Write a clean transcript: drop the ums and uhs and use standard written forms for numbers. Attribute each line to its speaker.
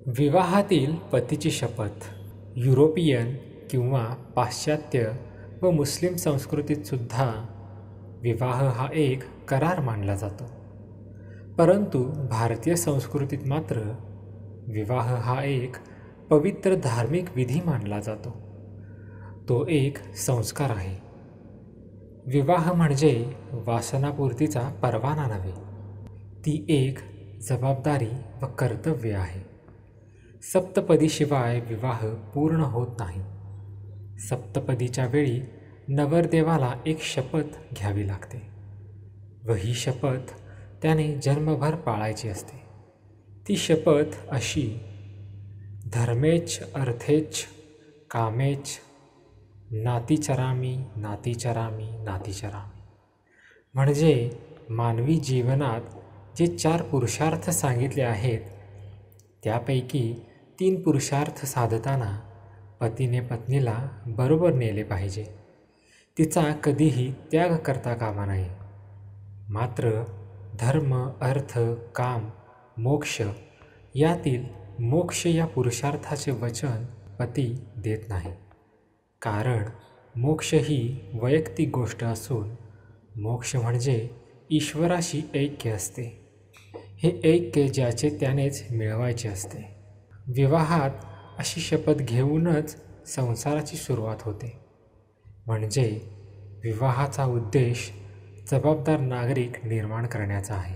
Speaker 1: विवाहातील पतीची शपथ युरोपियन किंवा पाश्चात्य व मुस्लिम संस्कृतीत सुद्धा विवाह हा एक करार मानला जातो. परंतु भारतीय संस्कृतीत मात्र विवाह हा एक पवित्र धार्मिक विधी मानला जातो. तो एक संस्कार आहे. विवाह म्हणजे वासनापूर्तीचा परवाना नव्हे, ती एक जबाबदारी व कर्तव्य आहे. सप्तपदीशिवाय विवाह पूर्ण होत नाही. सप्तपदीच्या वेळी नवरदेवाला एक शपथ घ्यावी लागते व ही शपथ त्याने जन्मभर पाळायची असते. ती शपथ अशी: धर्मेच अर्थेच कामेच नातीचरामी नातीचरामी नातीचरामी. म्हणजे मानवी जीवनात जे 4 पुरुषार्थ सांगितले आहेत त्यापैकी 3 पुरुषार्थ साधताना पतीने पत्नीला बरोबर नेले पाहिजे. तिचा कधीही त्याग करता कामा नये. मात्र धर्म अर्थ काम मोक्ष यातील मोक्ष या पुरुषार्थाचे वचन पती देत नाही. कारण मोक्ष ही वैयक्तिक गोष्ट असून मोक्ष म्हणजे ईश्वराशी ऐक्य असते. हे ऐक्य ज्याचे त्यानेच मिळवायचे असते. विवाहात अशी शपथ घेऊनच संसाराची सुरुवात होते. म्हणजे विवाहाचा उद्देश जबाबदार नागरिक निर्माण करण्याचा आहे.